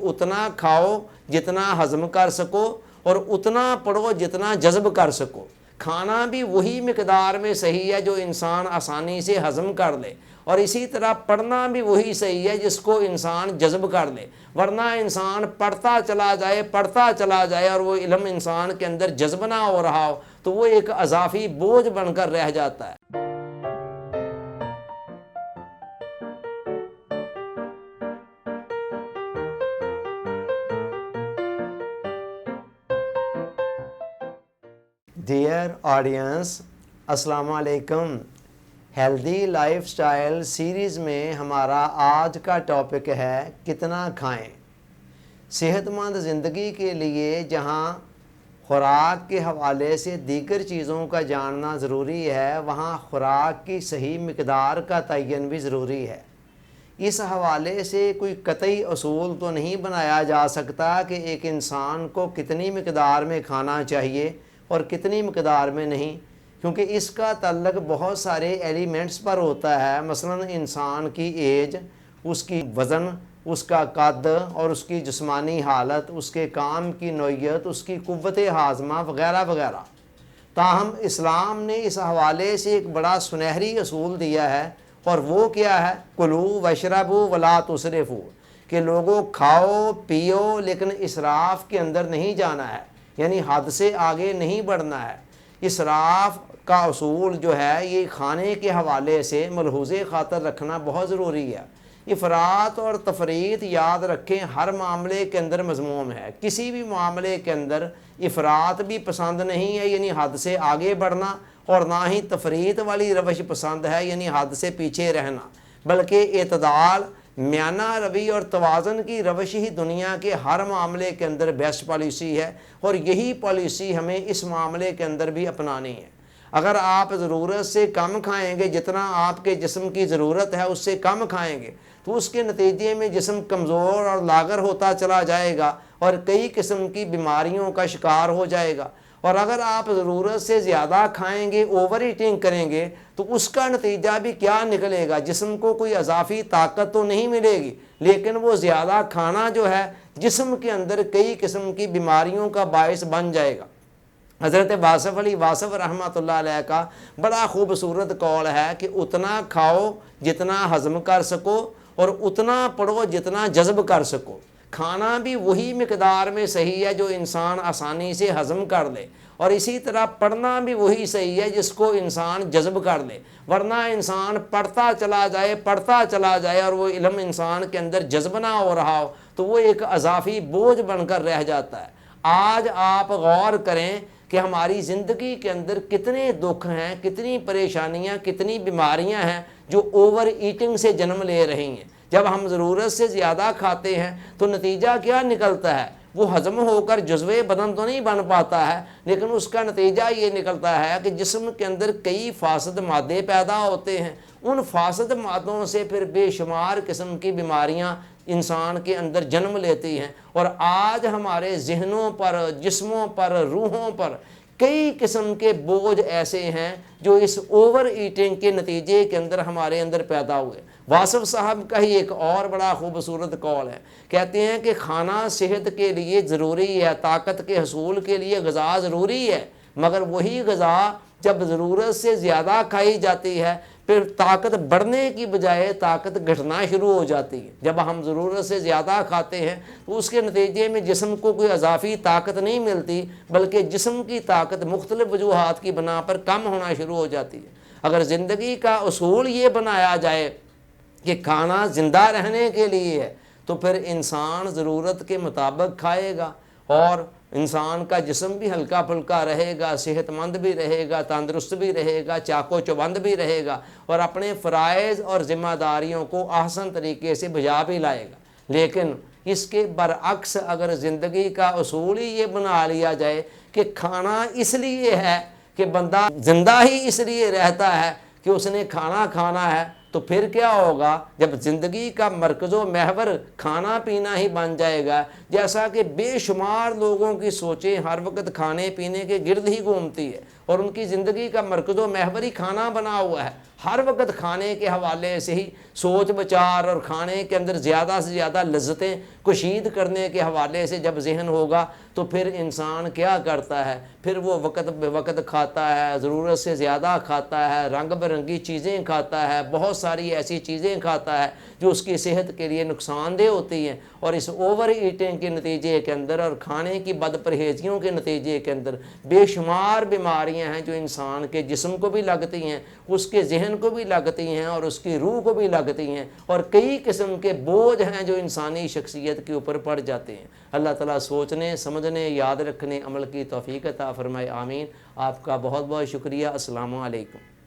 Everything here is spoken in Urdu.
اتنا کھاؤ جتنا ہضم کر سکو اور اتنا پڑھو جتنا جذب کر سکو۔ کھانا بھی وہی مقدار میں صحیح ہے جو انسان آسانی سے ہضم کر لے، اور اسی طرح پڑھنا بھی وہی صحیح ہے جس کو انسان جذب کر لے، ورنہ انسان پڑھتا چلا جائے اور وہ علم انسان کے اندر جذب نہ ہو رہا ہو تو وہ ایک اضافی بوجھ بن کر رہ جاتا ہے۔ ڈیئر آڈینس، السلام علیکم۔ ہیلدی لائف سٹائل سیریز میں ہمارا آج کا ٹاپک ہے کتنا کھائیں۔ صحت مند زندگی کے لیے جہاں خوراک کے حوالے سے دیگر چیزوں کا جاننا ضروری ہے، وہاں خوراک کی صحیح مقدار کا تعین بھی ضروری ہے۔ اس حوالے سے کوئی قطعی اصول تو نہیں بنایا جا سکتا کہ ایک انسان کو کتنی مقدار میں کھانا چاہیے اور کتنی مقدار میں نہیں، کیونکہ اس کا تعلق بہت سارے ایلیمنٹس پر ہوتا ہے، مثلا انسان کی ایج، اس کی وزن، اس کا قد اور اس کی جسمانی حالت، اس کے کام کی نوعیت، اس کی قوت ہاضمہ وغیرہ وغیرہ۔ تاہم اسلام نے اس حوالے سے ایک بڑا سنہری اصول دیا ہے، اور وہ کیا ہے؟ کلو واشربوا ولا تسرفوا، کہ لوگوں کھاؤ پیو لیکن اسراف کے اندر نہیں جانا ہے، یعنی حد سے آگے نہیں بڑھنا ہے۔ اسراف کا اصول جو ہے یہ کھانے کے حوالے سے ملحوظ خاطر رکھنا بہت ضروری ہے۔ افراط اور تفریط یاد رکھیں ہر معاملے کے اندر مذموم ہے۔ کسی بھی معاملے کے اندر افراط بھی پسند نہیں ہے، یعنی حد سے آگے بڑھنا، اور نہ ہی تفریط والی روش پسند ہے، یعنی حد سے پیچھے رہنا، بلکہ اعتدال، میانہ روی اور توازن کی روش ہی دنیا کے ہر معاملے کے اندر بیسٹ پالیسی ہے، اور یہی پالیسی ہمیں اس معاملے کے اندر بھی اپنانی ہے۔ اگر آپ ضرورت سے کم کھائیں گے، جتنا آپ کے جسم کی ضرورت ہے اس سے کم کھائیں گے، تو اس کے نتیجے میں جسم کمزور اور لاغر ہوتا چلا جائے گا اور کئی قسم کی بیماریوں کا شکار ہو جائے گا۔ اور اگر آپ ضرورت سے زیادہ کھائیں گے، اوور ایٹنگ کریں گے، تو اس کا نتیجہ بھی کیا نکلے گا؟ جسم کو کوئی اضافی طاقت تو نہیں ملے گی، لیکن وہ زیادہ کھانا جو ہے جسم کے اندر کئی قسم کی بیماریوں کا باعث بن جائے گا۔ حضرت واصف علی واصف رحمۃ اللہ علیہ کا بڑا خوبصورت قول ہے کہ اتنا کھاؤ جتنا ہضم کر سکو اور اتنا پڑھو جتنا جذب کر سکو۔ کھانا بھی وہی مقدار میں صحیح ہے جو انسان آسانی سے ہضم کر لے، اور اسی طرح پڑھنا بھی وہی صحیح ہے جس کو انسان جذب کر لے، ورنہ انسان پڑھتا چلا جائے اور وہ علم انسان کے اندر جذب نہ ہو رہا ہو تو وہ ایک اضافی بوجھ بن کر رہ جاتا ہے۔ آج آپ غور کریں کہ ہماری زندگی کے اندر کتنے دکھ ہیں، کتنی پریشانیاں، کتنی بیماریاں ہیں جو اوور ایٹنگ سے جنم لے رہی ہیں۔ جب ہم ضرورت سے زیادہ کھاتے ہیں تو نتیجہ کیا نکلتا ہے؟ وہ ہضم ہو کر جزوِ بدن تو نہیں بن پاتا ہے، لیکن اس کا نتیجہ یہ نکلتا ہے کہ جسم کے اندر کئی فاسد مادے پیدا ہوتے ہیں۔ ان فاسد مادوں سے پھر بے شمار قسم کی بیماریاں انسان کے اندر جنم لیتی ہیں، اور آج ہمارے ذہنوں پر، جسموں پر، روحوں پر کئی قسم کے بوجھ ایسے ہیں جو اس اوور ایٹنگ کے نتیجے کے اندر ہمارے اندر پیدا ہوئے۔ واصف صاحب کا ہی ایک اور بڑا خوبصورت قول ہے، کہتے ہیں کہ کھانا صحت کے لیے ضروری ہے، طاقت کے حصول کے لیے غذا ضروری ہے، مگر وہی غذا جب ضرورت سے زیادہ کھائی جاتی ہے پھر طاقت بڑھنے کی بجائے طاقت گھٹنا شروع ہو جاتی ہے۔ جب ہم ضرورت سے زیادہ کھاتے ہیں تو اس کے نتیجے میں جسم کو کوئی اضافی طاقت نہیں ملتی، بلکہ جسم کی طاقت مختلف وجوہات کی بنا پر کم ہونا شروع ہو جاتی ہے۔ اگر زندگی کا اصول یہ بنایا جائے کہ کھانا زندہ رہنے کے لیے ہے تو پھر انسان ضرورت کے مطابق کھائے گا، اور انسان کا جسم بھی ہلکا پھلکا رہے گا، صحت مند بھی رہے گا، تندرست بھی رہے گا، چاق و چوبند بھی رہے گا، اور اپنے فرائض اور ذمہ داریوں کو احسن طریقے سے بجا بھی لائے گا۔ لیکن اس کے برعکس اگر زندگی کا اصول ہی یہ بنا لیا جائے کہ کھانا اس لیے ہے کہ بندہ زندہ ہی اس لیے رہتا ہے کہ اس نے کھانا کھانا ہے، تو پھر کیا ہوگا؟ جب زندگی کا مرکز و محور کھانا پینا ہی بن جائے گا، جیسا کہ بے شمار لوگوں کی سوچیں ہر وقت کھانے پینے کے گرد ہی گھومتی ہے اور ان کی زندگی کا مرکز و محور ہی کھانا بنا ہوا ہے۔ ہر وقت کھانے کے حوالے سے ہی سوچ بچار اور کھانے کے اندر زیادہ سے زیادہ لذتیں کشید کرنے کے حوالے سے جب ذہن ہوگا تو پھر انسان کیا کرتا ہے؟ پھر وہ وقت بے وقت کھاتا ہے، ضرورت سے زیادہ کھاتا ہے، رنگ برنگی چیزیں کھاتا ہے، بہت ساری ایسی چیزیں کھاتا ہے جو اس کی صحت کے لیے نقصان دہ ہوتی ہیں، اور اس اوور ایٹنگ کے نتیجے کے اندر اور کھانے کی بد پرہیزیوں کے نتیجے کے اندر بے شمار بیماریاں ہیں جو انسان کے جسم کو بھی لگتی ہیں، اس کے ذہن کو بھی لگتی ہیں اور اس کی روح کو بھی لگتی ہیں، اور کئی قسم کے بوجھ ہیں جو انسانی شخصیت کے اوپر پڑ جاتے ہیں۔ اللہ تعالیٰ سوچنے، سمجھنے، یاد رکھنے، عمل کی توفیق عطا فرمائے، آمین۔ آپ کا بہت بہت شکریہ۔ السلام علیکم۔